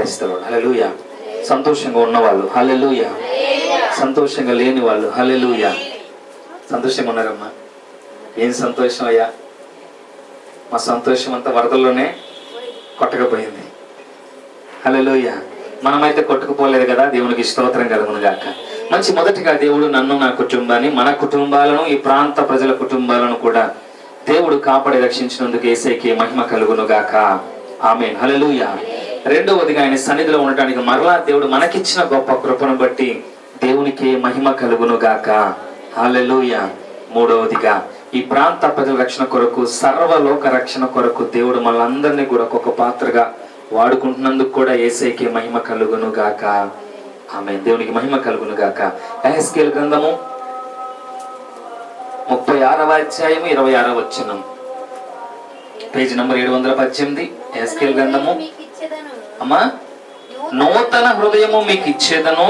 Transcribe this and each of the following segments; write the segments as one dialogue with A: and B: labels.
A: క్రైస్తవులు. హల్లెలూయా. సంతోషంగా ఉన్నవాళ్ళు హల్లెలూయా, సంతోషంగా లేని వాళ్ళు హల్లెలూయా. సంతోషంగా ఉన్నారమ్మా? ఏం సంతోషం అయ్యా, మా సంతోషం అంతా వరదల్లోనే కొట్టకపోయింది. హల్లెలూయా. మనమైతే కొట్టుకుపోలేదు కదా, దేవునికి స్తోత్రం కలుగును గాక. మొదటిగా దేవుడు నన్ను, నా కుటుంబాన్ని, మన కుటుంబాలను, ఈ ప్రాంత ప్రజల కుటుంబాలను కూడా దేవుడు కాపాడి రక్షించినందుకు యేసయ్యకి మహిమ కలుగును గాక. ఆమేన్. హల్లెలూయా. రెండవదిగా ఆయన సన్నిధిలో ఉండటానికి మరలా దేవుడు మనకిచ్చిన గొప్ప కృపను బట్టి దేవునికి మహిమ కలుగును గాక. హల్లెలూయా. మూడవదిగా ఈ ప్రాంత ప్రజల రక్షణ కొరకు, సర్వలోక రక్షణ కొరకు దేవుడు మనందరినీ కూడా ఒక్కొక్క పాత్రగా వాడుకుంటున్నందుకు కూడా యేసయ్యకి మహిమ కలుగును గాక. ఆమేన్. దేవునికి మహిమ కలుగును గాక. యెహెజ్కేలు గ్రంథము 36వ అధ్యాయము 26వ వచనం, పేజీ నంబర్ 718. యెహెజ్కేలు గ్రంథము. అమ్మా, నూతన హృదయము మీకు ఇచ్చేదను,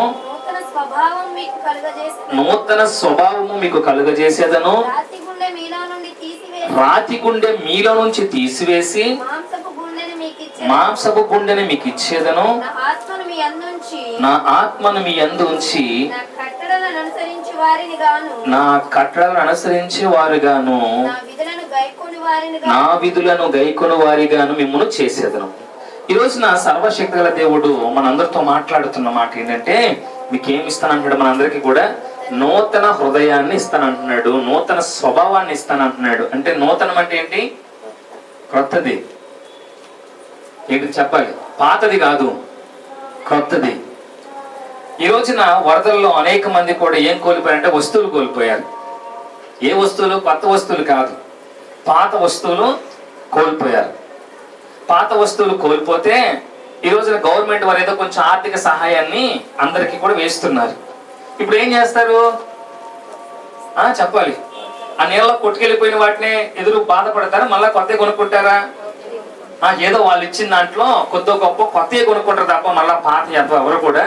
A: నూతన స్వభావము మీకు కలుగజేసేదను, రాతి గుండె మీలో నుంచి తీసివేసి మాంసపు గుండెని మీకు ఇచ్చేదను, నా ఆత్మను మీ యందు ఉంచి నా కట్టడలను అనుసరించి వారిగాను నా విధులను గైకొని వారిగాను మిమ్మును చేసేదను. ఈ రోజున సర్వశక్తి గల దేవుడు మనందరితో మాట్లాడుతున్న మాట ఏంటంటే, మీకేమి ఇస్తానంటున్నాడు? మనందరికీ కూడా నూతన హృదయాన్ని ఇస్తానంటున్నాడు, నూతన స్వభావాన్ని ఇస్తానంటున్నాడు. అంటే నూతనం అంటే ఏంటి? క్రొత్తది. ఏంటి చెప్పాలి? పాతది కాదు, క్రొత్తది. ఈ రోజున వరదల్లో అనేక మంది కూడా ఏం కోల్పోయారంటే వస్తువులు కోల్పోయారు. ఏ వస్తువులు? కొత్త వస్తువులు కాదు, పాత వస్తువులు కోల్పోయారు. పాత వస్తువులు కోల్పోతే ఈ రోజున గవర్నమెంట్ వారు ఏదో కొంచెం ఆర్థిక సహాయాన్ని అందరికీ కూడా వేస్తున్నారు. ఇప్పుడు ఏం చేస్తారు చెప్పాలి? ఆ నీళ్ళలో కొట్టుకెళ్ళిపోయిన వాటినే ఎదురు బాధపడతారా? మళ్ళా కొత్తవి కొనుక్కుంటారా? ఏదో వాళ్ళు ఇచ్చిన దాంట్లో కొద్ది గొప్ప కొత్తవి కొనుక్కుంటారు తప్ప మళ్ళా పాత ఎవరు కూడా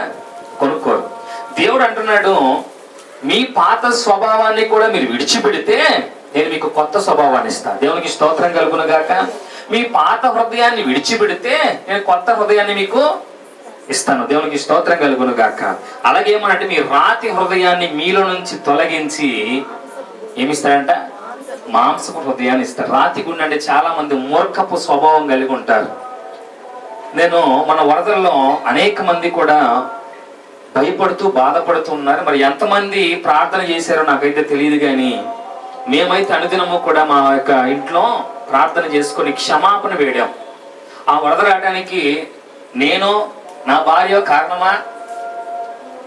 A: కొనుక్కోరు. దేవుడు అంటున్నాడు, మీ పాత స్వభావాన్ని కూడా మీరు విడిచిపెడితే నేను మీకు కొత్త స్వభావాన్ని ఇస్తాను. దేవునికి స్తోత్రం కలుగును గాక. మీ పాత హృదయాన్ని విడిచిపెడితే నేను కొత్త హృదయాన్ని మీకు ఇస్తాను. దేవునికి స్తోత్రం కలుగును గాక. అలాగే ఏమనంటే, మీ రాతి హృదయాన్ని మీలో నుంచి తొలగించి ఏమిస్తాడంట? మాంసపు హృదయాన్ని ఇస్తారు. రాతి గుండె అంటే చాలా మంది మూర్ఖపు స్వభావం కలిగి ఉంటారు. నేను మన వరదల్లో అనేక మంది కూడా భయపడుతూ బాధపడుతూ ఉన్నారు. మరి ఎంతమంది ప్రార్థన చేశారో నాకైతే తెలియదు, కానీ మేమైతే అనుదినము కూడా మా యొక్క ఇంట్లో ప్రార్థన చేసుకొని క్షమాపణ వేడాం. ఆ వరద రావడానికి నేను, నా భార్య కారణమా?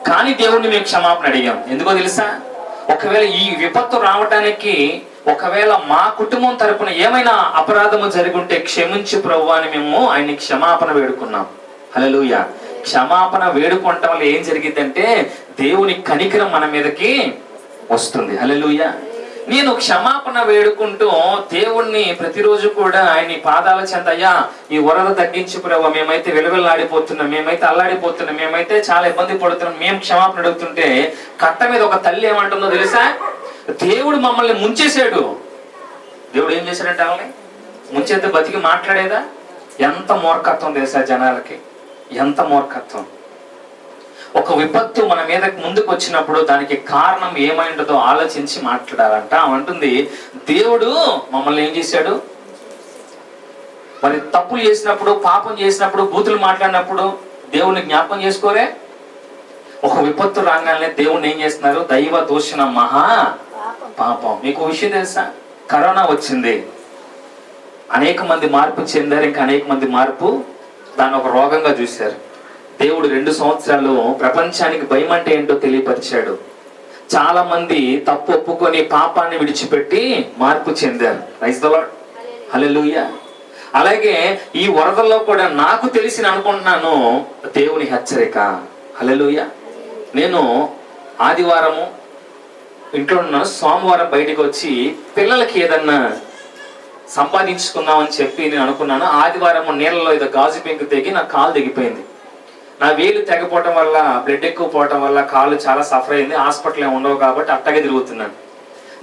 A: కానీ దేవుణ్ణి మేము క్షమాపణ అడిగాం. ఎందుకో తెలుసా? ఒకవేళ ఈ విపత్తు రావటానికి ఒకవేళ మా కుటుంబం తరపున ఏమైనా అపరాధము జరుగుంటే క్షమించు ప్రభువా అని మేము ఆయన్ని క్షమాపణ వేడుకున్నాం. హల్లెలూయా. క్షమాపణ వేడుకోవటం వల్ల ఏం జరిగిద్దంటే దేవుని కనికరం మన మీదకి వస్తుంది. హల్లెలూయా. నేను క్షమాపణ వేడుకుంటూ దేవుణ్ణి ప్రతిరోజు కూడా ఆయన పాదాల చెంత, అయ్యా ఈ వరద తగ్గించు ప్రభువా, మేమైతే వెలువెల్లాడిపోతున్నాం, మేమైతే అల్లాడిపోతున్నాం, మేమైతే చాలా ఇబ్బంది పడుతున్నాం, మేము క్షమాపణ అడుగుతుంటే కట్ట మీద ఒక తల్లి ఏమంటుందో తెలుసా? దేవుడు మమ్మల్ని ముంచేశాడు. దేవుడు ఏం చేశాడంటే వాళ్ళని ముంచేస్తే బతికి మాట్లాడేదా? ఎంత మూర్ఖత్వం తెలుసా జనాలకి, ఎంత మూర్ఖత్వం. ఒక విపత్తు మన మీద ముందుకు వచ్చినప్పుడు దానికి కారణం ఏమైందో ఆలోచించి మాట్లాడాలంట. అంటుంది, దేవుడు మమ్మల్ని ఏం చేశాడు? మరి తప్పులు చేసినప్పుడు, పాపం చేసినప్పుడు, బూతులు మాట్లాడినప్పుడు దేవుణ్ణి జ్ఞాపకం చేసుకోరే? ఒక విపత్తు రాగానే దేవుణ్ణి ఏం చేస్తున్నారు? దైవ దూషణ మహా పాపం. మీకు విషయం తెలుసా? కరోనా వచ్చింది, అనేక మంది మార్పు చెందారు, ఇంకా అనేక మంది మార్పు దాన్ని ఒక రోగంగా చూశారు. దేవుడు 2 సంవత్సరాలు ప్రపంచానికి భయం అంటే ఏంటో తెలియపరిచాడు. చాలా మంది తప్పు ఒప్పుకొని పాపాన్ని విడిచిపెట్టి మార్పు చెందారు. Praise the lord. హల్లెలూయా. అలాగే ఈ వరదల్లో కూడా నాకు తెలిసి అనుకుంటున్నాను దేవుని హెచ్చరిక. హల్లెలూయా. నేను ఆదివారము ఇంట్లో ఉన్నాను, సోమవారం బయటకు వచ్చి పిల్లలకి ఏదన్నా సంపాదించుకుందామని చెప్పి నేను అనుకున్నాను. ఆదివారం నీళ్ళలో ఏదో గాజు పెంకు తెగి నా కాలు తెగిపోయింది. నా వేలు తెగపోవటం వల్ల, బ్లడ్ ఎక్కువ పోవటం వల్ల కాలు చాలా సఫర్ అయింది. హాస్పిటల్ ఏమి ఉండవు కాబట్టి అట్టగే తిరుగుతున్నాను.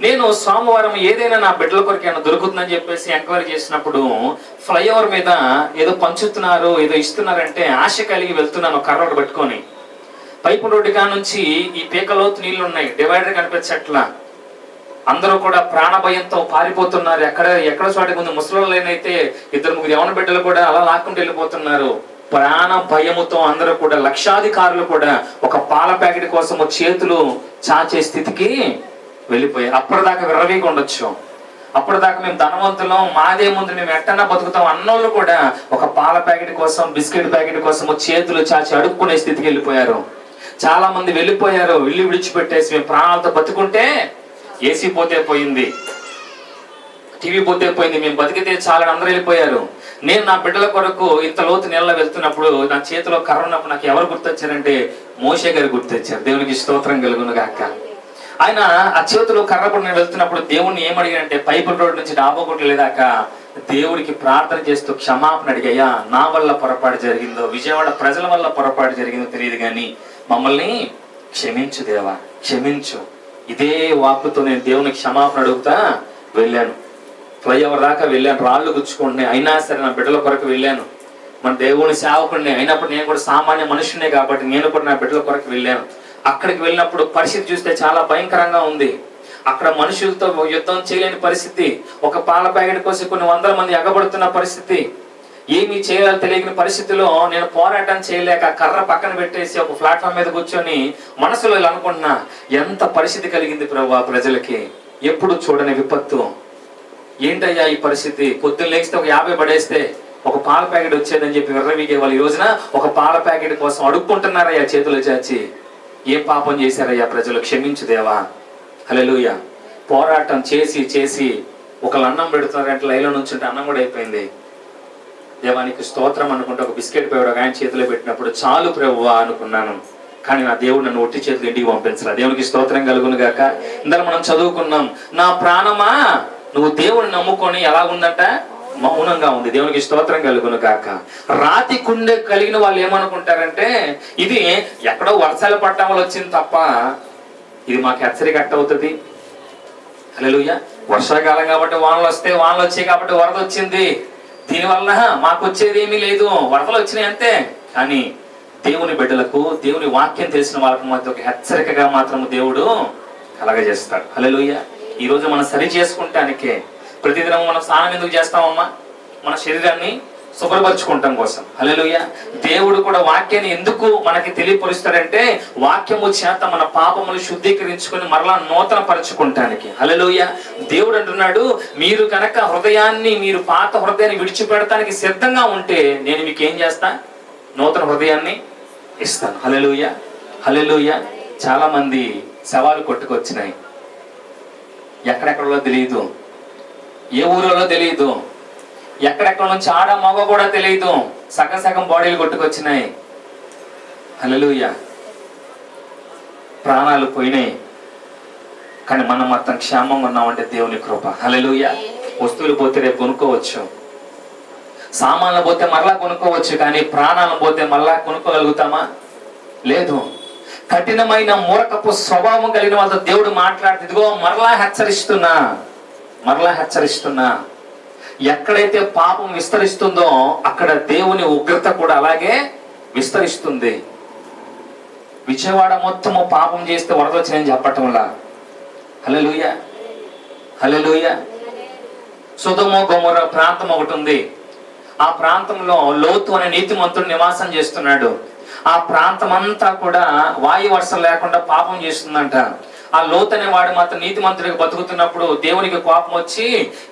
A: నేను సోమవారం ఏదైనా నా బిడ్డల కొరకు ఏమైనా దొరుకుతుందని చెప్పేసి ఎంక్వైరీ చేసినప్పుడు ఫ్లైఓవర్ మీద ఏదో పంచుతున్నారు, ఏదో ఇస్తున్నారంటే ఆశ కలిగి వెళ్తున్నాను కర్రోడు పట్టుకొని. పైపు రోడ్డు కా నుంచి ఈ పీకలోతు నీళ్లు ఉన్నాయి, డివైడర్ కనిపించట్లా. అందరూ కూడా ప్రాణ భయంతో పారిపోతున్నారు. ఎక్కడ చోట ముందు ముసలినైతే 2-3 యవన బిడ్డలు కూడా అలా లాక్కుంటూ వెళ్ళిపోతున్నారు. ప్రాణ భయముతో అందరూ కూడా లక్షాధికారులు కూడా ఒక పాల ప్యాకెట్ కోసం చేతులు చాచే స్థితికి వెళ్ళిపోయారు. అప్పటిదాకా విర్రవీగా ఉండొచ్చు, అప్పటిదాకా మేము ధనవంతులం, మాదే ముందు మేము ఎట్టన్నా బతుకుతాం అన్నోళ్ళు కూడా ఒక పాల ప్యాకెట్ కోసం, బిస్కెట్ ప్యాకెట్ కోసం చేతులు చాచి అడుక్కునే స్థితికి వెళ్ళిపోయారు. చాలా మంది వెళ్ళిపోయారు. ఇల్లు విడిచిపెట్టేసి మేము ప్రాణాలతో బతుకుంటే ఏసీ పోతే పోయింది, టీవీ పోతే పోయింది, మేము బతికితే చాలని అందరూ వెళ్ళిపోయారు. నేను నా బిడ్డల కొరకు ఇంత లోతు నీళ్ళ వెళ్తున్నప్పుడు నా చేతిలో కర్ర ఉన్నప్పుడు నాకు ఎవరు గుర్తొచ్చారంటే మోషే గారు గుర్తొచ్చారు. దేవునికి స్తోత్రం కలుగును గాక. ఆయన ఆ చేతిలో కర్రపడి నేను వెళ్తున్నప్పుడు దేవుణ్ణి ఏమడిగానంటే పైపుల రోడ్డు నుంచి డాబా కొట్లు లేదాకా దేవుడికి ప్రార్థన చేస్తూ క్షమాపణ అడిగాయా, నా వల్ల పొరపాటు జరిగిందో, విజయవాడ ప్రజల వల్ల పొరపాటు జరిగిందో తెలియదు కానీ మమ్మల్ని క్షమించు దేవా, క్షమించు. ఇదే వాక్కుతో నేను దేవుని క్షమాపణ అడుగుతా వెళ్ళాను. ఫ్లైఓవర్ దాకా వెళ్ళాను, రాళ్ళు గుచ్చుకుంటున్నాయి, అయినా సరే నా బిడ్డల కొరకు వెళ్ళాను. మన దేవుని సేవకుడిని అయినప్పుడు నేను కూడా సామాన్య మనుషునే కాబట్టి నేను కూడా నా బిడ్డల కొరకు వెళ్ళాను. అక్కడికి వెళ్ళినప్పుడు పరిస్థితి చూస్తే చాలా భయంకరంగా ఉంది. అక్కడ మనుషులతో యుద్ధం చేయలేని పరిస్థితి, ఒక పాల ప్యాకెట్ కోసం కొన్ని వందల మంది ఎగబడుతున్న పరిస్థితి, ఏమీ చేయాలో తెలియని పరిస్థితిలో నేను పోరాటం చేయలేక కర్ర పక్కన పెట్టేసి ఒక ప్లాట్ఫామ్ మీద కూర్చొని మనసులో ఇలా అనుకుంటున్నా, ఎంత పరిస్థితి కలిగింది ప్రభువా ప్రజలకి, ఎప్పుడు చూడని విపత్తు, ఏంటయ్యా ఈ పరిస్థితి. పొద్దున్న లేస్తే ఒక 50 పడేస్తే ఒక పాల ప్యాకెట్ వచ్చేదని చెప్పి విర్రవీగే వాళ్ళు ఈ రోజున ఒక పాల ప్యాకెట్ కోసం అడుక్కుంటున్నారయ్యా చేతులు చాచి. ఏం పాపం చేశారయ్యా ప్రజలు, క్షమించు దేవా. హల్లెలూయా. పోరాటం చేసి చేసి ఒకళ్ళు అన్నం పెడుతున్నారంటే లైలో నుంచి అన్నం కూడా అయిపోయింది. దేవానికి స్తోత్రం అనుకుంటే ఒక బిస్కెట్ పేరు ఆయన చేతిలో పెట్టినప్పుడు చాలు ప్రభువా అనుకున్నాను. కానీ నా దేవుడు నన్ను ఒట్టి చేతులు ఇంటికి పంపించరా. దేవునికి స్తోత్రం కలుగును గాక. ఇందులో మనం చదువుకున్నాం, నా ప్రాణమా నువ్వు దేవుని నమ్ముకొని ఎలా ఉందంట, మౌనంగా ఉంది. దేవునికి స్తోత్రం కలుగును గాక. రాతి కుండె కలిగిన వాళ్ళు ఏమనుకుంటారంటే ఇది ఎక్కడో వర్షాలు పట్టడం వల్ల వచ్చింది తప్ప ఇది మాకు హెచ్చరిక అవుతుంది. హల్లెలూయా. వర్షాకాలం కాబట్టి వానలు వస్తే, వానలు వచ్చాయి కాబట్టి వరద వచ్చింది, దీనివల్ల మాకు వచ్చేది ఏమీ లేదు, వరదలు వచ్చినాయి అంతే. కానీ దేవుని బిడ్డలకు, దేవుని వాక్యం తెలిసిన వాళ్ళకు మాత్రం ఒక హెచ్చరికగా మాత్రం దేవుడు కలగజేస్తాడు. హల్లెలూయా. ఈ రోజు మనం సరి చేసుకుంటానికే ప్రతిదినం మనం స్నానం ఎందుకు చేస్తామమ్మా? మన శరీరాన్ని శుభ్రపరచుకుంటాం కోసం. హల్లెలూయా. దేవుడు కూడా వాక్యాన్ని ఎందుకు మనకి తెలియపరుస్తాడంటే వాక్యము చేత మన పాపములు శుద్ధీకరించుకొని మరలా నూతన పరచుకుంటానికి. హల్లెలూయా. దేవుడు అంటున్నాడు, మీరు కనుక హృదయాన్ని, మీరు పాత హృదయాన్ని విడిచిపెడతానికి సిద్ధంగా ఉంటే నేను మీకు ఏం చేస్తా, నూతన హృదయాన్ని ఇస్తాను. హల్లెలూయా. హల్లెలూయా. చాలా మంది శవాలు కొట్టుకొచ్చినాయి, ఎక్కడెక్కడో తెలియదు, ఏ ఊరిలో తెలియదు, ఎక్కడెక్కడ నుంచి ఆడ మగ కూడా తెలియదు, సగం సగం బాడీలు కొట్టుకొచ్చినాయి. హల్లెలూయా. ప్రాణాలు పోయినాయి కానీ మనం మొత్తం క్షేమంగా ఉన్నామంటే దేవుని కృప. హల్లెలూయా. వస్తువులు పోతే రేపు కొనుక్కోవచ్చు, సామాన్లు పోతే మరలా కొనుక్కోవచ్చు, కానీ ప్రాణాలను పోతే మరలా కొనుక్కోగలుగుతామా? లేదు. కఠినమైన మూర్ఖపు స్వభావం కలిగిన వాళ్ళతో దేవుడు మాట్లాడుతూ ఇదిగో మరలా హెచ్చరిస్తున్నా, మరలా హెచ్చరిస్తున్నా. ఎక్కడైతే పాపం విస్తరిస్తుందో అక్కడ దేవుని ఉగ్రత కూడా అలాగే విస్తరిస్తుంది. విజయవాడ మొత్తము పాపం చేస్తే వరద వచ్చిందని చెప్పటంలా. హల్లెలూయా. హల్లెలూయా. సొదొమ గొమొర్రా ప్రాంతం ఒకటి ఉంది. ఆ ప్రాంతంలో లోతు అనే నీతిమంతుడు నివాసం చేస్తున్నాడు. ఆ ప్రాంతం అంతా కూడా వాయు వర్షం లేకుండా పాపం చేస్తుందంట. ఆ లోతు అనే వాడు మాత్రం నీతిమంతుడికి బతుకుతున్నప్పుడు దేవునికి కోపం వచ్చి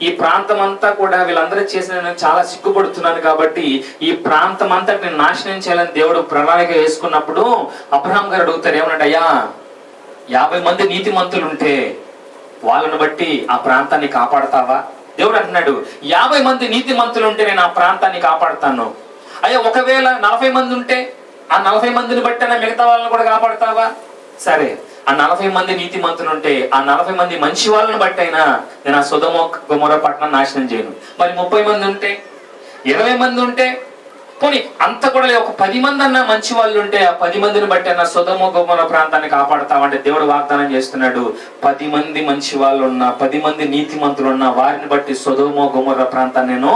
A: ఈ ప్రాంతం అంతా కూడా వీళ్ళందరూ చేసిన నేను చాలా సిగ్గుపడుతున్నాను కాబట్టి ఈ ప్రాంతం అంతా నేను నాశనం చేయాలని దేవుడు ప్రణాళిక వేసుకున్నప్పుడు అబ్రహాం గారు అడుగుతారు, ఏమన్నాడు, అయ్యా 50 మంది నీతిమంతులు ఉంటే వాళ్ళని బట్టి ఆ ప్రాంతాన్ని కాపాడతావా? దేవుడు అంటున్నాడు, 50 మంది నీతిమంతులు ఉంటే నేను ఆ ప్రాంతాన్ని కాపాడుతాను. అయ్యా ఒకవేళ 40 మంది ఉంటే ఆ 40 మందిని బట్టి మిగతా వాళ్ళని కూడా కాపాడుతావా? సరే, ఆ 40 మంది నీతి మంతులు ఉంటే ఆ 40 మంది మంచి వాళ్ళని బట్టి అయినా నేను ఆ సొదొమ గొమొర్రా పట్టణం నాశనం చేయను. మరి 30 మంది ఉంటే, 20 మంది ఉంటే, పోనీ అంత కూడా లేదు, ఒక 10 మంది అన్న మంచి వాళ్ళు ఉంటే ఆ 10 మందిని బట్టి అన్న సొదొమ గొమొర్రా ప్రాంతాన్ని కాపాడుతామంటే దేవుడు వాగ్దానం చేస్తున్నాడు. 10 మంది మంచి వాళ్ళు ఉన్నా, 10 మంది నీతిమంతులు ఉన్నా, వారిని బట్టి సొదొమ గొమొర్రా ప్రాంతాన్ని నేను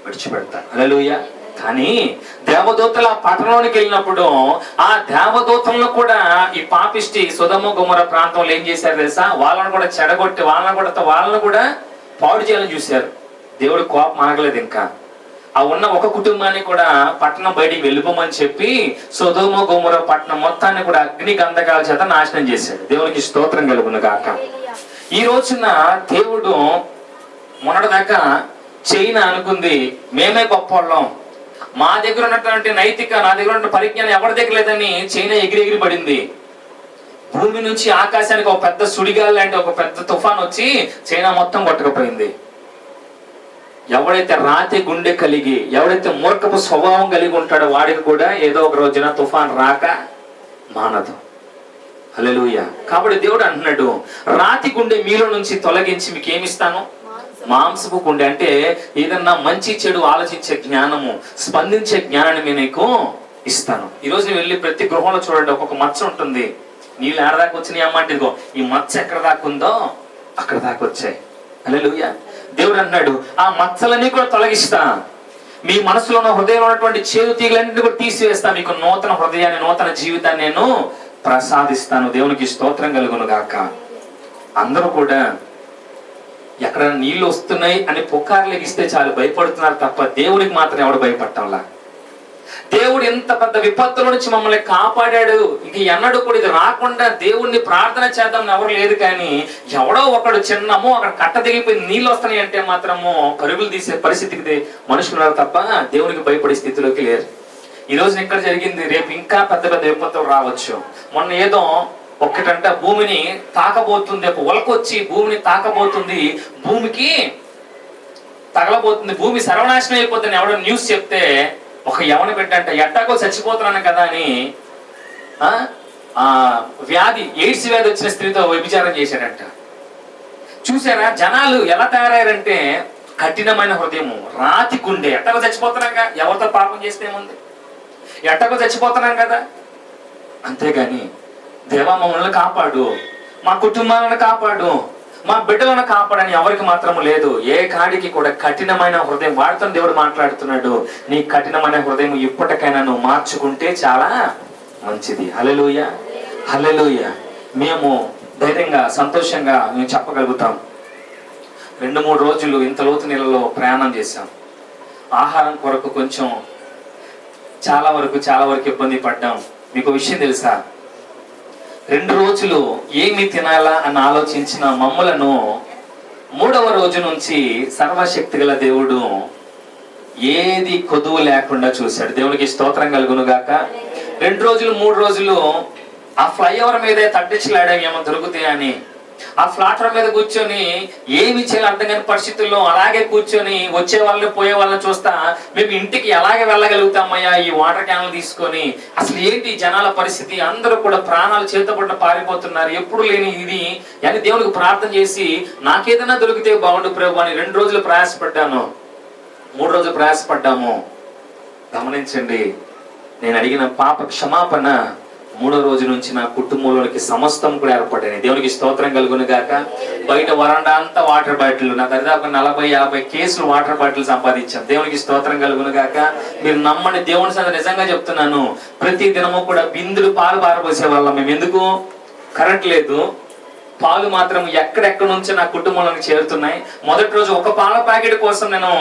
A: విడిచిపెడతాను. హల్లెలూయా. కానీ దేవదూతలు ఆ పట్టణంలోనికి వెళ్ళినప్పుడు ఆ దేవదూతలను కూడా ఈ పాపిష్టి సొదొమ గొమొర్రా ప్రాంతంలో ఏం చేశారు తెలుసా? వాళ్ళని కూడా చెడగొట్టి వాళ్ళని కూడా పాడు చేయాలని చూశారు. దేవుడు కోపం ఆగలేదు. ఇంకా ఆ ఉన్న ఒక కుటుంబాన్ని కూడా పట్టణం బయటికి వెళ్ళిపోమని చెప్పి సొదొమ గొమొర్రా పట్టణం మొత్తాన్ని కూడా అగ్ని గంధకాల చేత నాశనం చేశాడు. దేవునికి స్తోత్రం కలుగును గాక. ఈ రోజున దేవుడు మొన్నటిదాకా చైనా అనుకుంది మేమే గొప్పవాళ్ళం, మా దగ్గర ఉన్నటువంటి నా దగ్గర ఉన్న పరిజ్ఞానం ఎవరి దగ్గర లేదని చైనా ఎగిరి పడింది. భూమి నుంచి ఆకాశానికి ఒక పెద్ద సుడిగాలి లాంటి ఒక పెద్ద తుఫాన్ వచ్చి చైనా మొత్తం కొట్టుకుపోయింది. ఎవడైతే రాతి గుండె కలిగి, ఎవడైతే మూర్ఖపు స్వభావం కలిగి ఉంటాడో వాడికి కూడా ఏదో ఒక రోజున తుఫాన్ రాక మానదు. హల్లెలూయా. కాబట్టి దేవుడు అంటున్నాడు, రాతి గుండె మీలో నుంచి తొలగించి మీకు ఏమిస్తాను? మాంసపు గుండె. అంటే ఏదన్నా మంచి చెడు ఆలోచించే జ్ఞానము, స్పందించే జ్ఞానాన్ని నేను నీకు ఇస్తాను. ఈరోజు వెళ్ళి ప్రతి గృహంలో చూడండి, ఒక్కొక్క మచ్చ ఉంటుంది. నీళ్ళు ఏడదాకా వచ్చినాయి అమ్మంటే ఇదిగో ఈ మచ్చ ఎక్కడ దాకా ఉందో అక్కడ దాకా వచ్చాయి. హల్లెలూయా. దేవుడు అన్నాడు, ఆ మచ్చలన్నీ కూడా తొలగిస్తా, మీ మనసులో ఉన్న హృదయంలో ఉన్నటువంటి చేదు తీగలన్నింటినీ కూడా తీసివేస్తా, మీకు నూతన హృదయాన్ని, నూతన జీవితాన్ని నేను ప్రసాదిస్తాను. దేవునికి స్తోత్రం కలుగును గాక. అందరూ కూడా ఎక్కడ నీళ్లు వస్తున్నాయి అని పుకార్లు ఎగిస్తే చాలు భయపడుతున్నారు తప్ప దేవుడికి మాత్రం ఎవడు భయపడటంలా. దేవుడు ఎంత పెద్ద విపత్తుల నుంచి మమ్మల్ని కాపాడాడు, ఇంక ఎన్నడూ కూడా ఇది రాకుండా దేవుణ్ణి ప్రార్థన చేద్దామని ఎవరు లేదు. కానీ ఎవడో ఒకడు చిన్నమో అక్కడ కట్ట దిగిపోయి నీళ్ళు వస్తున్నాయి అంటే మాత్రము పరుగులు తీసే పరిస్థితికి మనుషులు తప్ప దేవునికి భయపడే స్థితిలోకి లేరు. ఈ రోజున ఇక్కడ జరిగింది, రేపు ఇంకా పెద్ద పెద్ద విపత్తులు రావచ్చు. మొన్న ఏదో ఒక్కటంట భూమిని తాకబోతుంది, ఒక ఉలకొచ్చి భూమిని తాకబోతుంది, భూమికి తగలబోతుంది, భూమి సర్వనాశనం అయిపోతుంది ఎవడో న్యూస్ చెప్తే ఒక యవన బిడ్డ అంట ఎట్టాకో చచ్చిపోతున్నాను కదా అని వ్యాధి, ఎయిడ్స్ వ్యాధి వచ్చిన స్త్రీతో వ్యభిచారం చేశాడంట. చూసారా జనాలు ఎలా తయారయ్యారంటే? కఠినమైన హృదయము, రాతి గుండె. ఎట్టకో చచ్చిపోతున్నాం కదా, ఎవరితో పాపం చేస్తే ఏముంది, ఎట్టకో చచ్చిపోతున్నాం కదా. అంతేగాని దేవా మమ్మల్ని కాపాడు, మా కుటుంబాలను కాపాడు, మా బిడ్డలను కాపాడని ఎవరికి మాత్రము లేదు. ఏ కాడికి కూడా కఠినమైన హృదయం వాడుతున్న దేవుడు మాట్లాడుతున్నాడు. నీ కఠినమైన హృదయం ఇప్పటికైనా నువ్వు మార్చుకుంటే చాలా మంచిది. హల్లెలూయా, హల్లెలూయా. మేము ధైర్యంగా సంతోషంగా మేము చెప్పగలుగుతాం. 2-3 రోజులు ఇంత లోతు నీళ్ళలో ప్రయాణం చేశాం. ఆహారం కొరకు కొంచెం చాలా వరకు ఇబ్బంది పడ్డాం. మీకు విషయం తెలుసా? 2 రోజులు ఏమి తినాలా అని ఆలోచించిన మమ్మలను 3వ రోజు నుంచి సర్వశక్తి గల దేవుడు ఏది కొదువు లేకుండా చూశాడు. దేవునికి స్తోత్రం కలుగును గాక. 2 రోజులు 3 రోజులు ఆ ఫ్లైఓవర్ మీద తట్టించలాడాం ఏమో దొరుకుతాయని. ఆ ప్లాట్ఫామ్ మీద కూర్చొని ఏమి చేయాలి అర్థం కాని పరిస్థితుల్లో అలాగే కూర్చొని వచ్చే వాళ్ళని పోయే వాళ్ళని చూస్తా మేము ఇంటికి ఎలాగే వెళ్ళగలుగుతామయ్యా ఈ వాటర్ క్యాన్లు తీసుకొని. అసలు ఏంటి జనాల పరిస్థితి, అందరూ కూడా ప్రాణాలు చేతపడిన పారిపోతున్నారు, ఎప్పుడు లేని ఇది అని దేవునికి ప్రార్థన చేసి నాకేదైనా దొరికితే బాగుండు ప్రభు అని 2 రోజులు ప్రయాసపడ్డాను. 3 రోజులు ప్రయాసపడ్డాము. గమనించండి, నేను అడిగిన పాప క్షమాపణ 3వ రోజు నుంచి నా కుటుంబంలోనికి సమస్తం కూడా ఏర్పడ్డాయి. దేవునికి స్తోత్రం కలుగును గాక. బయట వరండా అంతా వాటర్ బాటిల్, నా దరిదాపు 40-50 కేసులు వాటర్ బాటిల్ సంపాదించాం. దేవునికి స్తోత్రం కలుగును గాక. మీరు నమ్మని దేవుని సంగతి నిజంగా చెప్తున్నాను. ప్రతి దినము కూడా బిందులు పాలు పారబోసే వాళ్ళం మేము. ఎందుకు? కరెంట్ లేదు, పాలు మాత్రం ఎక్కడెక్కడ నుంచో నా కుటుంబంలోకి చేరుతున్నాయి. మొదటి రోజు ఒక పాల ప్యాకెట్ కోసం నేను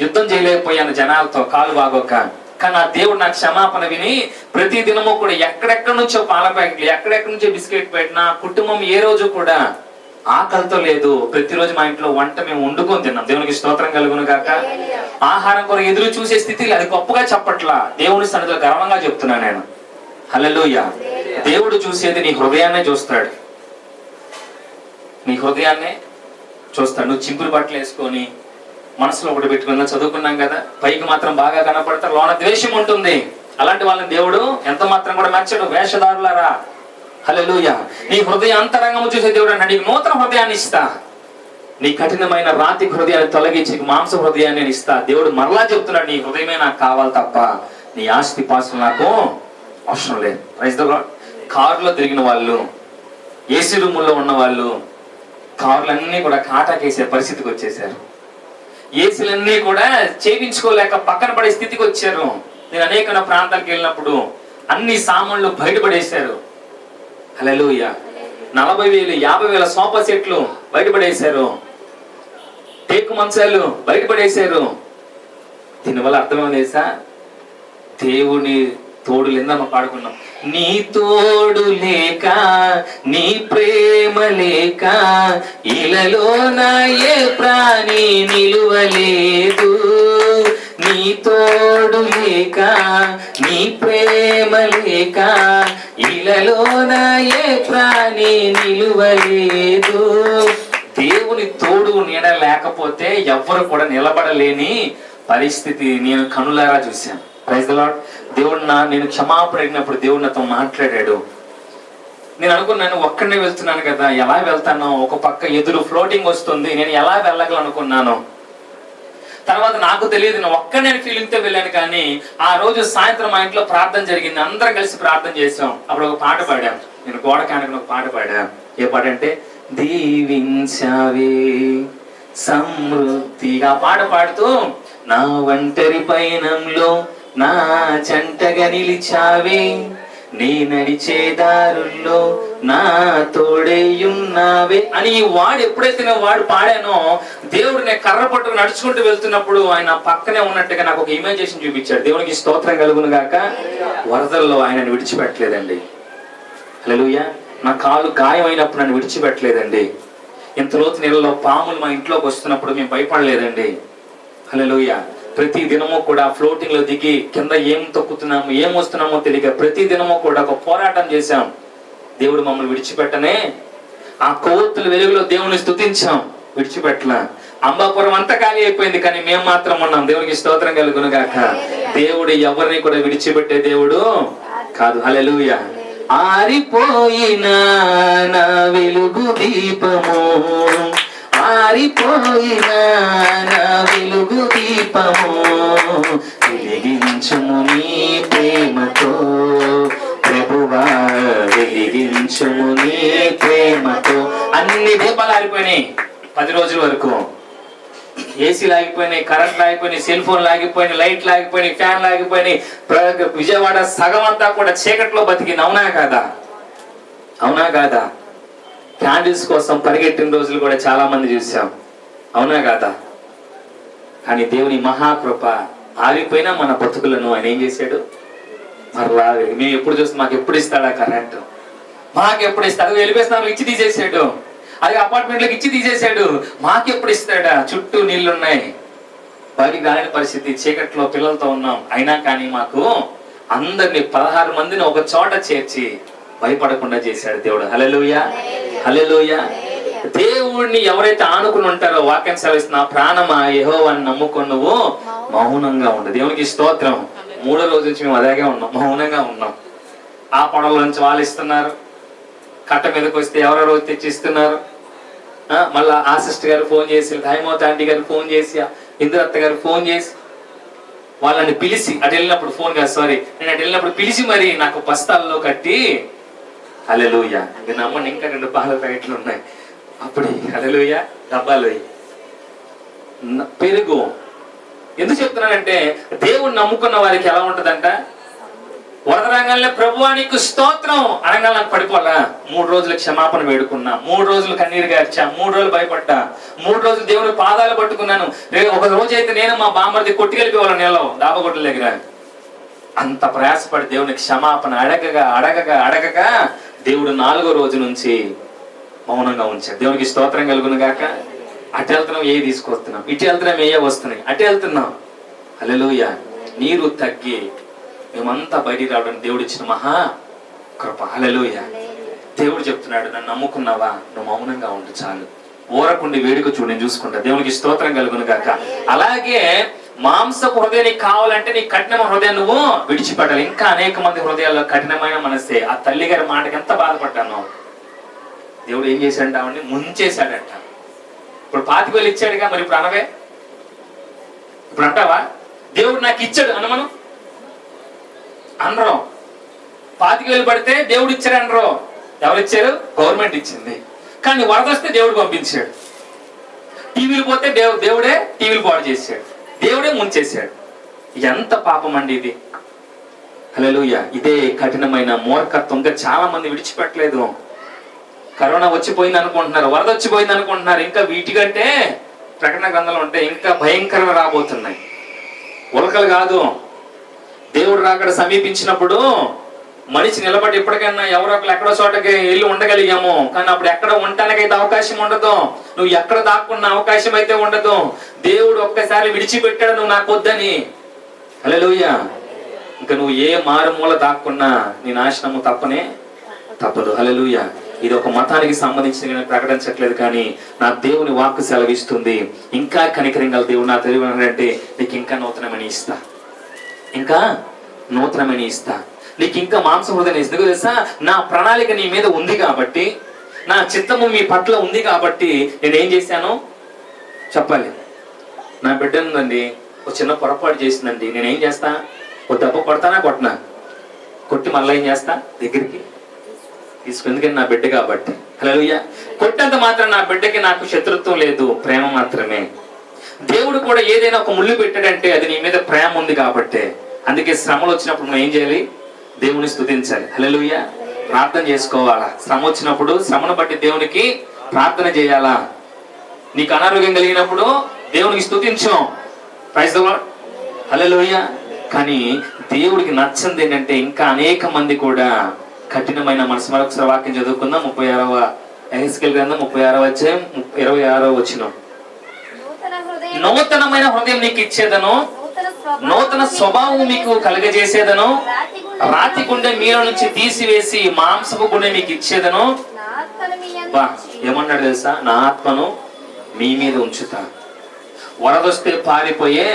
A: యుద్ధం చేయలేకపోయాను జనాలతో, కాలు బాగోక. కానీ ఆ దేవుడు నాకు క్షమాపణ విని ప్రతి దినము కూడా ఎక్కడెక్కడి నుంచో పాల ప్యాకెట్లు, ఎక్కడెక్కడి నుంచో బిస్కెట్ ప్యాకెట్, నా కుటుంబం ఏ రోజు కూడా ఆకలితో లేదు. ప్రతిరోజు మా ఇంట్లో వంట మేము వండుకొని తిన్నాం. దేవునికి స్తోత్రం కలుగును గాక. ఆహారం కొరకు ఎదురు చూసే స్థితి అది గొప్పగా చెప్పట్లా, దేవుని సన్నిధిలో గర్వంగా చెప్తున్నా నేను. హల్లెలూయా. దేవుడు చూసేది నీ హృదయాన్నే చూస్తాడు, నీ హృదయాన్నే చూస్తాడు. నువ్వు చింపురు బట్టలు వేసుకొని మనసులో ఒకటి పెట్టుకున్నా చదువుకున్నాం కదా, పైకి మాత్రం బాగా కనపడతారు, లోన ద్వేషం ఉంటుంది. అలాంటి వాళ్ళని దేవుడు ఎంత మాత్రం కూడా మెచ్చడు. వేషధారులారా, హల్లెలూయా. నీ హృదయ అంతరంగము చూసే దేవుడు అన్నాడు, నీకు నూతన హృదయాన్ని ఇస్తా. నీ కఠినమైన రాతి హృదయాన్ని తొలగించి మాంస హృదయాన్ని నేను ఇస్తా. దేవుడు మరలా చెప్తున్నాడు, నీ హృదయమే నాకు కావాలి తప్ప నీ ఆస్తి పాస్తులు నాకు అవసరం లేదు. Praise the Lord. కారులో తిరిగిన వాళ్ళు, ఏసీ రూముల్లో ఉన్న వాళ్ళు కారులన్నీ కూడా కాటాకేసే పరిస్థితికి వచ్చేసారు. ఏసీలన్నీ కూడా చేయించుకోలేక పక్కన పడే స్థితికి వచ్చారు. నేను అనేక ప్రాంతాలకు వెళ్ళినప్పుడు అన్ని సామాన్లు బయటపడేశారు. హల్లెలూయా. 40,000 50,000 సోఫా సెట్లు బయటపడేశారు. టేకు మంచాలు బయటపడేశారు. దీనివల్ల అర్థమేమో తెలుసా? దేవుని తోడు లేదని పాడుకున్నాం. నీ తోడు లేక, నీ ప్రేమ లేక ఇలలో నా ఏ ప్రాణి నిలువలేదు. నీ తోడు లేక, నీ ప్రేమ లేక ఇలలో నా ఏ ప్రాణి నిలువలేదు. దేవుని తోడు నీడ లేకపోతే ఎవ్వరు కూడా నిలబడలేని పరిస్థితి నేను కనులారా చూశాను. Praise the Lord. దేవుడు నేను క్షమాపణ అడిగినప్పుడు దేవుడు నాతో మాట్లాడాడు. నేను అనుకున్నాను, ఒక్కడనే వెళ్తున్నాను కదా, ఎలా వెళ్తాను? ఒక పక్క ఎదురు ఫ్లోటింగ్ వస్తుంది, నేను ఎలా వెళ్ళగలనుకున్నాను. తర్వాత నాకు తెలియదు, నేను ఒక్కడనే ఫీలింగ్తో వెళ్ళాను. కానీ ఆ రోజు సాయంత్రం మా ఇంట్లో ప్రార్థన జరిగింది. అందరం కలిసి ప్రార్థన చేసాం. అప్పుడు ఒక పాట పాడాం. నేను గోడ కానుకుని ఒక పాట పాడా. ఏ పాట అంటే, దీవించావే సమృద్ధిగా పాట పాడుతూ, నా ఒంటరి పయనంలో నా జంటగా నిలిచావే, నీ నడిచే దారుల్లో నా తోడేయున్నావే అని వాడు ఎప్పుడైతే నేను వాడు పాడానో, దేవుడు నేను కర్ర పట్టుకు నడుచుకుంటూ వెళ్తున్నప్పుడు ఆయన పక్కనే ఉన్నట్టుగా నాకు ఒక ఇమేజేషన్ చూపించాడు. దేవునికి స్తోత్రం కలుగును గాక. వరదల్లో ఆయనను విడిచిపెట్టలేదండి. హల్లెలూయా. నా కాలు గాయం అయినప్పుడు నన్ను విడిచిపెట్టలేదండి. ఇంత లోతు నీళ్ళలో పాములు మా ఇంట్లోకి వస్తున్నప్పుడు మేము భయపడలేదండి. హల్లెలూయా. ప్రతి దినము కూడా ఫ్లోటింగ్ లో దిగి కింద ఏం తొక్కుతున్నాము, ఏం వస్తున్నామో తెలియక ప్రతి దినము కూడా ఒక పోరాటం చేశాం. దేవుడు మమ్మల్ని విడిచిపెట్టనే. ఆ కొవ్వొత్తుల వెలుగులో దేవుని స్తుతించాం, విడిచిపెట్టలా. అంబాపురం అంతా ఖాళీ అయిపోయింది, కానీ మేము మాత్రం ఉన్నాం. దేవునికి స్తోత్రం కలుగును గాక. దేవుడు ఎవరిని కూడా విడిచిపెట్టే దేవుడు కాదు. హల్లెలూయా. ఆరిపోయిన నా వెలుగు దీపము, ఆరిపోయిన నా వెలుగు దీపము, వెలిగించుము నీ ప్రేమతో ప్రభువా, వెలిగించుము నీ ప్రేమతో. అన్ని దీపాలు ఆరిపోయినాయి 10 రోజుల వరకు. ఏసీ లాగిపోయినాయి, కరెంట్ లాగిపోయినాయి, సెల్ ఫోన్ లాగిపోయినాయి, లైట్ లాగిపోయినాయి, ఫ్యాన్ లాగిపోయినాయి. విజయవాడ సగం అంతా కూడా చీకట్లో బతికింది. అవునా కాదా? అవునా కాదా? క్యాండిల్స్ కోసం పరిగెట్టిన రోజులు కూడా చాలా మంది చూసాం. అవునా కాదా? కానీ దేవుని మహాకృప, ఆగిపోయినా మన బతుకులను ఆయన ఏం చేశాడు? మరలా మేము ఎప్పుడు చూస్తాం, మాకు ఎప్పుడు ఇస్తాడా కరెంటు, మాకు ఎప్పుడు ఇస్తాడు? వెళ్ళిపోయిస్తున్నాం, ఇచ్చి తీసేసాడు. అది అపార్ట్మెంట్లకు ఇచ్చి తీసేసాడు, మాకు ఎప్పుడు ఇస్తాడా? చుట్టూ నీళ్లున్నాయి, బయటికి రాని పరిస్థితి, చీకట్లో పిల్లలతో ఉన్నాం. అయినా కానీ మాకు అందరినీ 16 మందిని ఒక చోట చేర్చి భయపడకుండా చేశాడు దేవుడు. హల్లెలూయా. హల్లెలూయా. దేవుణ్ణి ఎవరైతే ఆనుకుని ఉంటారో, వాక్యం సెలవిస్తున్న ప్రాణమా యెహోవాను నమ్ముకుని నువ్వు మౌనంగా ఉండు. దేవునికి స్తోత్రం. 3వ రోజు నుంచి మేము అదేగా ఉన్నాం, మౌనంగా ఉన్నాం. ఆ పడవల నుంచి వాళ్ళు ఇస్తున్నారు, కట్ట మీదకి వస్తే ఎవరో రోజు తెచ్చిస్తున్నారు. మళ్ళీ ఆ సిస్టర్ గారు ఫోన్ చేసి, హైమోత్ ఆంటీ గారు ఫోన్ చేసి, ఇందురత్త గారు ఫోన్ చేసి వాళ్ళని పిలిచి, అటు వెళ్ళినప్పుడు ఫోన్ కాదు సారీ, నేను అటు వెళ్ళినప్పుడు పిలిచి మరి నాకు బస్తాల్లో కట్టి, హల్లెలూయా. నేను నమ్మండి, ఇంకా 2 పాల ప్యాకెట్లు ఉన్నాయి అప్పుడు. హల్లెలూయా. డబ్బాలు పెరుగు. ఎందుకు చెప్తున్నానంటే, దేవుణ్ణి నమ్ముకున్న వారికి ఎలా ఉంటదంట? వరదరంగానే ప్రభువా నీకు స్తోత్రం అనగా నాకు పడిపోలా. 3 రోజులు క్షమాపణ వేడుకున్నా, 3 రోజులు కన్నీరు గార్చా, 3 రోజులు భయపడ్డా, 3 రోజులు దేవుని పాదాలు పట్టుకున్నాను. ఒక రోజు అయితే నేను మా బామ్మర్ది కొట్టుకెళ్ళిపోవాలి నీళ్ళలో, దాబగొడ్ల దగ్గర. అంత ప్రయాసపడి దేవుని క్షమాపణ అడగగా అడగగా అడగగా దేవుడు 4వ రోజు నుంచి మౌనంగా ఉంచాడు. దేవునికి స్తోత్రం కలుగును గాక. అటు వెళ్తున్నాం, ఏ తీసుకొస్తున్నాం, ఇటు వెళ్తున్నాం, ఏ వస్తున్నాయి, అటు వెళ్తున్నాం. హల్లెలూయా. నీరు తగ్గి మేమంతా బయటికి రావడానికి దేవుడు ఇచ్చిన మహా కృప. హల్లెలూయా. దేవుడు చెప్తున్నాడు, నన్ను నమ్ముకున్నావా, నువ్వు మౌనంగా ఉండు చాలు, ఊరకుండి వేడుక చూడు, నేను చూసుకుంటా. దేవునికి స్తోత్రం కలుగును గాక. అలాగే మాంసపు హృదయం నీకు కావాలంటే నీ కఠినమైన హృదయం నువ్వు విడిచిపెట్టాలి. ఇంకా అనేక మంది హృదయాల్లో కఠినమైన మనసే. ఆ తల్లి గారి మాటకి ఎంత బాధపడ్డాను. దేవుడు ఏం చేశాడంట? ఆవిడ్ని ముంచేశాడంట. ఇప్పుడు 25,000 ఇచ్చాడుగా, మరి ఇప్పుడు అనవే? ఇప్పుడు అంటావా దేవుడు నాకు ఇచ్చాడు అనమను? అనరు. 25,000 పడితే దేవుడు ఇచ్చాడు అనరు. ఎవరు ఇచ్చారు? గవర్నమెంట్ ఇచ్చింది. కానీ వరద వస్తే దేవుడు పంపించాడు. టీవీలు పోతే దేవుడే టీవీలు పాడు చేశాడు, దేవుడే ముంచేశాడు. ఎంత పాపం అండి ఇది. హల్లెలూయా. ఇదే కఠినమైన మూర్ఖత్వం. ఇంకా చాలా మంది విడిచిపెట్టలేదు. కరోనా వచ్చిపోయింది అనుకుంటున్నారు, వరద వచ్చిపోయింది అనుకుంటున్నారు. ఇంకా వీటికంటే ప్రకటన గ్రంథంలో ఉంటే ఇంకా భయంకరంగా రాబోతున్నాయి. ఉలకలు కాదు. దేవుడు రాకడ సమీపించినప్పుడు మనిషి నిలబడి ఇప్పటికైనా ఎవరో ఒకరు ఎక్కడో చోటకి వెళ్ళి ఉండగలిగాము. కానీ అప్పుడు ఎక్కడ ఉండటానికైతే అవకాశం ఉండదు. నువ్వు ఎక్కడ దాక్కున్న అవకాశం అయితే ఉండదు. దేవుడు ఒక్కసారి విడిచిపెట్టాడు నువ్వు నాకు వద్దని. హల్లెలూయా. ఇంకా నువ్వు ఏ మారుమూల దాక్కున్నా నీ నాశనము తప్పదు. హల్లెలూయా. ఇది ఒక మతానికి సంబంధించి నేను ప్రకటించట్లేదు, కానీ నా దేవుని వాక్కు సెలవిస్తుంది. ఇంకా కనికరం గల దేవుడు నా తెలివి అంటే నీకు ఇంకా నూతనమని ఇస్తా, ఇంకా నూతనమని ఇస్తా, నీకు ఇంకా మాంస హృదయం ఇస్తా. తెలుసా, నా ప్రణాళిక నీ మీద ఉంది కాబట్టి, నా చిత్తము మీ పట్ల ఉంది కాబట్టి నేనేం చేశాను చెప్పాలి. నా బిడ్డ ఉందండి, ఒక చిన్న పొరపాటు చేసిందండి, నేనేం చేస్తా? ఓ దెబ్బ కొడతానా? కొట్టి మళ్ళీ ఏం చేస్తా? దగ్గరికి తీసుకు. ఎందుకంటే నా బిడ్డ కాబట్టి. హల్లెలూయా. కొట్టంత మాత్రం నా బిడ్డకి నాకు శత్రుత్వం లేదు, ప్రేమ మాత్రమే. దేవుడు కూడా ఏదైనా ఒక ముళ్ళు పెట్టాడంటే అది నీ మీద ప్రేమ ఉంది కాబట్టి. అందుకే శ్రమలు వచ్చినప్పుడు మనం ఏం చేయాలి? దేవుని స్తుతించాలి. హల్లెలూయా. ప్రార్థన చేసుకోవాలా. శ్రమ వచ్చినప్పుడు శ్రమను బట్టి దేవునికి ప్రార్థన చేయాలా. నీకు అనారోగ్యం కలిగినప్పుడు దేవునికి స్తుతించు. Praise the lord. హల్లెలూయా. కానీ దేవుడికి నచ్చంది ఏంటంటే ఇంకా అనేక మంది కూడా కఠినమైన మనసు. మరొకసారి వాక్యం చదువుకుందాం. 36వ ఎహెజ్కేలు గ్రంథం 36వ అధ్యాయం 26వ వచనం. నూతనమైన హృదయం నీకు ఇచ్చేదను, నూతన స్వభావం మీకు కలుగజేసేదను, రాతి గుండె మీలో నుంచి తీసివేసి మాంసపు గుండె మీకు ఇచ్చేదను. ఏమన్నాడు తెలుసా? నా ఆత్మను మీ మీద ఉంచుతా. వరదొస్తే పారిపోయే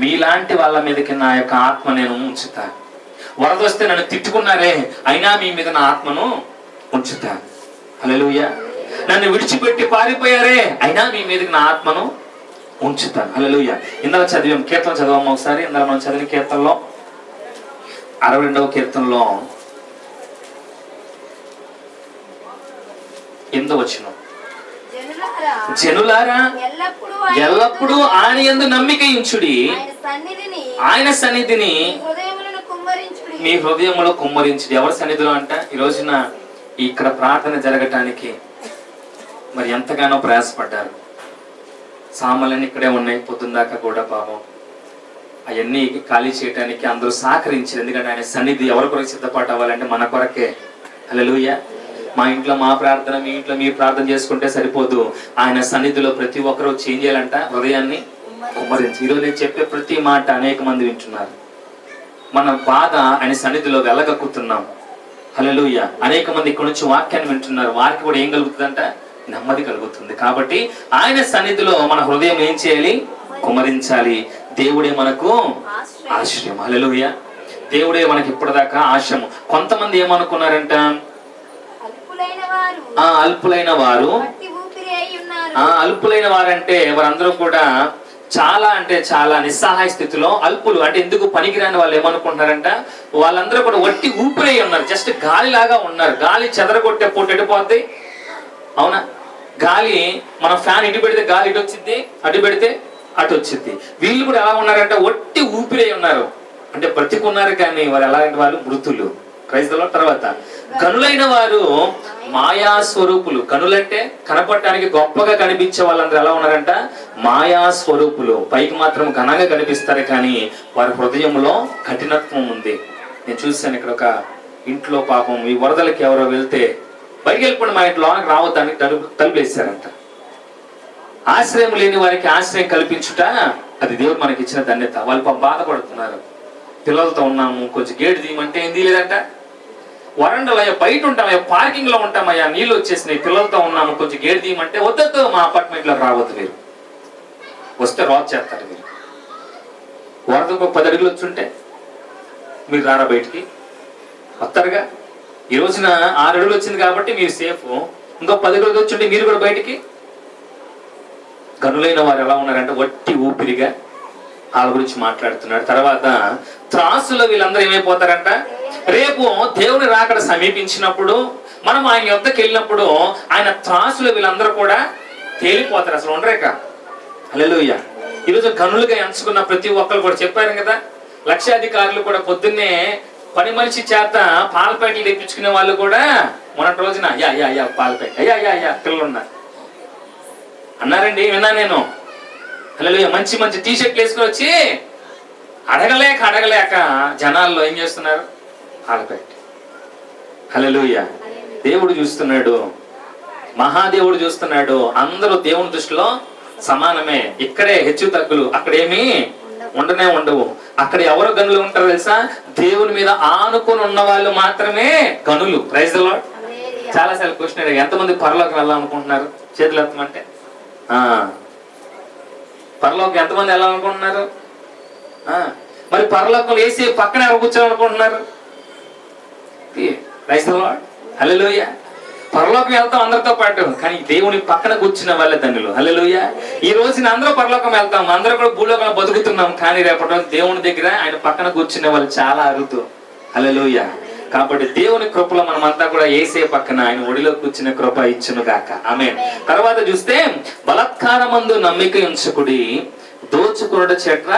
A: మీలాంటి వాళ్ళ మీదకి నా యొక్క ఆత్మ నేను ఉంచుతా. వరదొస్తే నన్ను తిట్టుకున్నారే, అయినా మీ మీద నా ఆత్మను ఉంచుతా. హల్లెలూయా. నన్ను విడిచిపెట్టి పారిపోయారే, అయినా మీ మీదకి నా ఆత్మను ఉంచుతాను. హల్లెలూయా. ఇందాక చదివాం, కీర్తన చదవమ్మ ఒకసారి. ఇందాక మనం చదివిన కీర్తనలో 62వ కీర్తనలో 8వ వచనం. జనులారా ఎల్లప్పుడూ ఆయన యందు నమ్మిక ఉంచుడి, ఆయన సన్నిధిని మీ హృదయములో కుమ్మరించుడి. ఎవరి సన్నిధిలో అంట? ఈ రోజున ఇక్కడ ప్రార్థన జరగటానికి మరి ఎంతగానో ప్రయాసపడ్డారు. సామాన్లన్నీ ఇక్కడే ఉన్నాయి పొద్దున్నాక కూడా. పాపం అవన్నీ ఖాళీ చేయడానికి అందరూ సహకరించారు. ఎందుకంటే ఆయన సన్నిధి ఎవరి కొరకు సిద్ధపాటు అవ్వాలంటే మన కొరకే. హల్లెలూయా. మా ఇంట్లో మా ప్రార్థన, మీ ఇంట్లో మీ ప్రార్థన చేసుకుంటే సరిపోదు. ఆయన సన్నిధిలో ప్రతి ఒక్కరూ చేంజ్ చేయాలంట, హృదయాన్ని కుమ్మరించి. ఈరోజు నేను చెప్పే ప్రతి మాట అనేక మంది వింటున్నారు. మన బాధ ఆయన సన్నిధిలో వెళ్ళగక్కుతున్నాం. హల్లెలూయా. అనేక మంది ఇక్కడ నుంచి వాక్యాన్ని వింటున్నారు. వారికి కూడా ఏం కలుగుతుందంట? నెమ్మది కలుగుతుంది. కాబట్టి ఆయన సన్నిధిలో మన హృదయం ఏం చేయాలి? కుమ్మరించాలి. దేవుడే మనకు ఆశ్రయం. హల్లెలూయా. దేవుడే మనకి ఇప్పటిదాకా ఆశ్రయం. కొంతమంది ఏమనుకున్నారంట? అల్పులైన వారంటే వారందరూ కూడా చాలా అంటే చాలా నిస్సహాయ స్థితిలో, అల్పులు అంటే ఎందుకు పనికిరాని వాళ్ళు ఏమనుకుంటున్నారంట? వాళ్ళందరూ కూడా వట్టి ఊపిరై ఉన్నారు. జస్ట్ గాలి లాగా ఉన్నారు. గాలి చెదరగొట్టే పూట ఎడిపోద్ది. అవునా? గాలి, మన ఫ్యాన్ ఇటు పెడితే గాలి ఇటు వచ్చింది, అటు పెడితే అటు వచ్చింది. వీళ్ళు కూడా ఎలా ఉన్నారంటే వట్టి ఊపిరై ఉన్నారు. అంటే బ్రతికున్నారు కానీ వారు ఎలాంటి వాళ్ళు? మృతులు. క్రైస్తవుల తర్వాత గనులైన వారు మాయా స్వరూపులు. గనులంటే కనపడటానికి గొప్పగా కనిపించే వాళ్ళందరూ ఎలా ఉన్నారంట? మాయా స్వరూపులు. పైకి మాత్రం ఘనంగా కనిపిస్తారు కానీ వారి హృదయంలో కఠినత్వం ఉంది. నేను చూశాను ఇక్కడ ఒక ఇంట్లో పాపం ఈ వరదలకి ఎవరో వెళ్తే బయటికి వెళ్ళిపోండి, మా ఇంట్లోకి రావద్దని తలుపేశారంట. ఆశ్రయం లేని వారికి ఆశ్రయం కల్పించుట అది దేవుడు మనకి ఇచ్చిన ధన్యత. వాళ్ళు బాధపడుతున్నారు. పిల్లలతో ఉన్నాము, కొంచెం గేటు తీయమంటే ఏం తీయలేదంట. వరండలో బయట ఉంటామయ్యా, పార్కింగ్ లో ఉంటామయ్యా, నీళ్ళు వచ్చేసినాయి, పిల్లలతో ఉన్నాము, కొంచెం గేటు తీయమంటే వద్దతో మా అపార్ట్మెంట్ లో రావద్దు, మీరు వస్తే రాజు చేస్తారు. మీరు వరదకు 10 అడుగులు వచ్చుంటే మీరు రారా బయటికి? వస్తారుగా. ఈ రోజున 6 అడుగులు వచ్చింది కాబట్టి మీరు సేఫ్. ఇంకో 10 అడుగులు వచ్చుంటే మీరు కూడా బయటికి గనులైన వారు ఎలా ఉన్నారంటే వట్టి ఊపిరిగా వాళ్ళ గురించి మాట్లాడుతున్నాడు. తర్వాత త్రాసులో వీళ్ళందరూ ఏమైపోతారంట, రేపు దేవుని రాకడ సమీపించినప్పుడు మనం ఆయన యొద్దకు వెళ్ళినప్పుడు ఆయన త్రాసులో వీళ్ళందరూ కూడా తేలిపోతారు, అసలు ఉండరేక. హల్లెలూయా. ఈరోజు గనులుగా ఎంచుకున్న ప్రతి ఒక్కరు కూడా చెప్పారు కదా, లక్షాధికారులు కూడా పొద్దున్నే పని మనిషి చేత పాల ప్యాకెట్లు తెప్పించుకునే వాళ్ళు కూడా మొన్నటి రోజున యా పాల ప్యాకెట్ యా పిల్లలు ఉన్నారు అన్నారండి, విన్నా నేను. హల్లెలూయా. మంచి మంచి టీషర్ట్లు వేసుకుని వచ్చి అడగలేక జనాల్లో ఏం చేస్తున్నారు, పాల ప్యాకెట్. హల్లెలూయా. దేవుడు చూస్తున్నాడు, మహాదేవుడు చూస్తున్నాడు. అందరూ దేవుని దృష్టిలో సమానమే. ఇక్కడే హెచ్చు తగ్గులు, అక్కడేమీ ఉండవు. అక్కడ ఎవరు గనులు ఉంటారో తెలుసా, దేవుని మీద ఆనుకొని ఉన్న వాళ్ళు మాత్రమే గనులు. Praise the Lord. చాలా సార్లు క్వశ్చన్ అడిగా, ఎంతమంది పరలోకి వెళ్ళాలనుకుంటున్నారు? చేతులు ఎత్తమంటే పరలోకి ఎంతమంది వెళ్ళాలనుకుంటున్నారు? మరి పరలోకంలో వేసి పక్కన ఎవరు కూర్చోాలనుకుంటున్నారు? Praise the lord. హల్లెలూయా. పరలోకం వెళ్తాం అందరితో పాటు, కానీ దేవుని పక్కన కూర్చున్న వాళ్ళే ధన్యులు. హల్లెలూయా. ఈ రోజున అందరూ పరలోకం వెళ్తాం, అందరూ కూడా భూలోకంలో బతుకుతున్నాం, కానీ రేపటి రోజు దేవుని దగ్గర ఆయన పక్కన కూర్చునే వాళ్ళు చాలా అరుదు. హల్లెలూయా. కాబట్టి దేవుని కృపలో మనమంతా కూడా యేసే పక్కన ఆయన ఒడిలో కూర్చునే కృప ఇచ్చును గాక. ఆమేన్. తర్వాత చూస్తే బలాత్కారమందు నమ్మిక ఉంచుకుడి, దోచుకునుట చెట్ల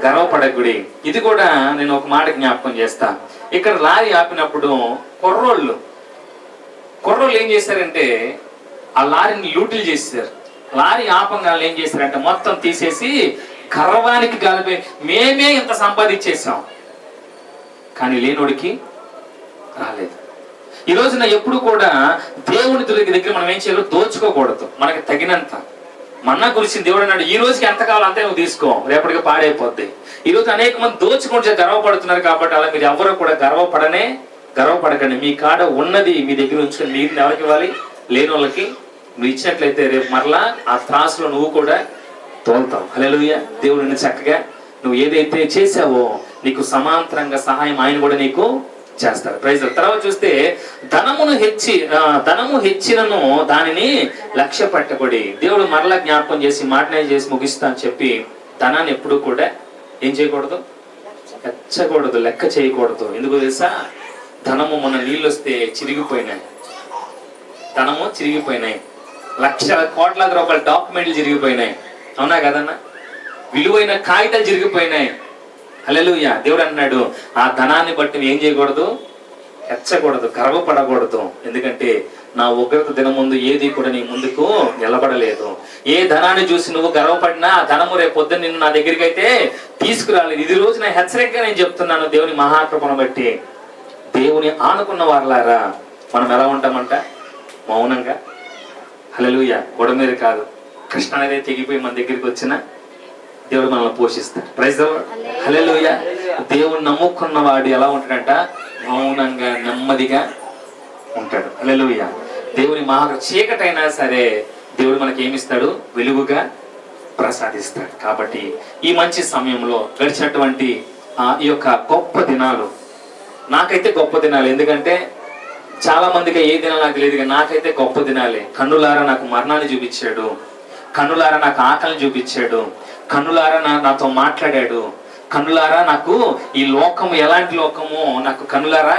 A: గర్వపడకుడి. ఇది కూడా నేను ఒక మాట జ్ఞాపకం చేస్తా. ఇక్కడ లారీ ఆపినప్పుడు కుర్రోళ్ళు ఏం చేశారంటే ఆ లారీని లూటీలు చేశారు. లారీ ఆపంగానే ఏం చేశారంటే మొత్తం తీసేసి గర్వానికి గలిపి మేమే ఇంత సంపాదించేసాం, కానీ లేనోడికి రాలేదు. ఈ రోజున ఎప్పుడు కూడా దేవుని దగ్గర మనం ఏం చేయాలో దోచుకోకూడదు. మనకి తగినంత మన్నా కురిసింది దేవుడు అన్నాడు, ఈ రోజుకి ఎంత కావాలో అంతే నువ్వు తీసుకో, రేపటికి పాడైపోద్ది. ఈ రోజు అనేక మంది దోచుకుంటే గర్వపడుతున్నారు. కాబట్టి అలా మీరు ఎవరు కూడా గర్వపడకండి. మీ కాడ ఉన్నది మీ దగ్గర ఉంచుకొని నీరుని ఎవరికి ఇవ్వాలి? లేని వాళ్ళకి నువ్వు ఇచ్చినట్లయితే రేపు మరలా ఆ త్రాసులో నువ్వు కూడా తోలుతావు. హల్లెలూయా. దేవుడు నిన్ను చక్కగా నువ్వు ఏదైతే చేసావో నీకు సమాంతరంగా సహాయం ఆయన కూడా నీకు చేస్తాడు. ప్రైజ్. తర్వాత చూస్తే ధనము హెచ్చినను దానిని లక్ష్య పెట్టబడి, దేవుడు మరలా జ్ఞాపకం చేసి మాటనే చేసి ముగిస్తా అని చెప్పి ధనాన్ని ఎప్పుడు కూడా ఏం చేయకూడదు, హెచ్చకూడదు, లెక్క చేయకూడదు. ఎందుకు తెలుసా, ధనము మన నీళ్ళు వస్తే చిరిగిపోయినాయి, ధనము చిరిగిపోయినాయి, లక్షల కోట్లాది రూపాయల డాక్యుమెంట్లు చిరిగిపోయినాయి, అవునా కదన్నా? విలువైన కాగితాలు చిరిగిపోయినాయి. హల్లెలూయా. దేవుడు అన్నాడు, ఆ ధనాన్ని బట్టి ఏం చేయకూడదు, హెచ్చకూడదు, గర్వపడకూడదు. ఎందుకంటే నా ఉగ్రత దినం ముందు ఏది కూడా నీ ముందుకు నిలబడలేదు. ఏ ధనాన్ని చూసి నువ్వు గర్వపడినా ఆ ధనము రేపు పొద్దున్న నిన్ను నా దగ్గరికి అయితే తీసుకురాలేదు. ఇది రోజు నా హెచ్చరికగా నేను చెప్తున్నాను దేవుని మహాకృపను బట్టి. దేవుని ఆనుకున్న వారులారా మనం ఎలా ఉంటామంట, మౌనంగా. హల్లెలూయా. గొడవ మీద కాదు, కృష్ణ అనేది తెగిపోయి మన దగ్గరికి వచ్చిన దేవుడు మనల్ని పోషిస్తాడు. Praise the lord. హల్లెలూయా. దేవుని నమ్ముకున్న వాడు ఎలా ఉంటాడంట, మౌనంగా నెమ్మదిగా ఉంటాడు. హల్లెలూయా. దేవుని చీకటైనా సరే దేవుడు మనకి ఏమిస్తాడు, వెలుగుగా ప్రసాదిస్తాడు. కాబట్టి ఈ మంచి సమయంలో గడిచినటువంటి ఈ యొక్క గొప్ప దినాలు నాకైతే గొప్ప దినాలు. ఎందుకంటే చాలా మందికి ఏ దినాలు నాకు తెలియదు, నాకైతే గొప్ప దినాలే. కన్నులారా నాకు మరణాన్ని చూపించాడు, కన్నులారా నాకు ఆకలిని చూపించాడు, కన్నులారా నాతో మాట్లాడాడు, కన్నులారా నాకు ఈ లోకము ఎలాంటి లోకము నాకు కన్నులారా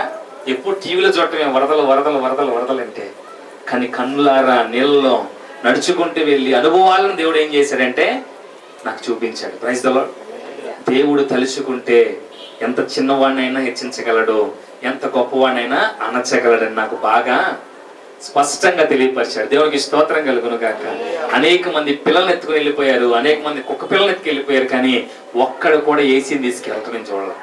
A: ఎప్పుడు టీవీలో చూడటమే వరదలు అంటే, కానీ కన్నులారా నీళ్ళలో నడుచుకుంటూ వెళ్ళి అనుభవాలను దేవుడు ఏం చేశాడంటే నాకు చూపించాడు. Praise the Lord. దేవుడు తలుచుకుంటే ఎంత చిన్నవాడినైనా హెచ్చించగలడు, ఎంత గొప్పవాడినైనా అనర్చగలడని నాకు బాగా స్పష్టంగా తెలియపరిచాడు. దేవునికి స్తోత్రం కలుగును గాక. అనేక మంది పిల్లల్ని ఎత్తుకుని వెళ్ళిపోయారు, అనేక మంది కుక్క పిల్లల్ని ఎత్తుకు వెళ్ళిపోయారు, కానీ ఒక్కడు కూడా ఏసీని తీసుకెళ్తాను నేను చూడాలి.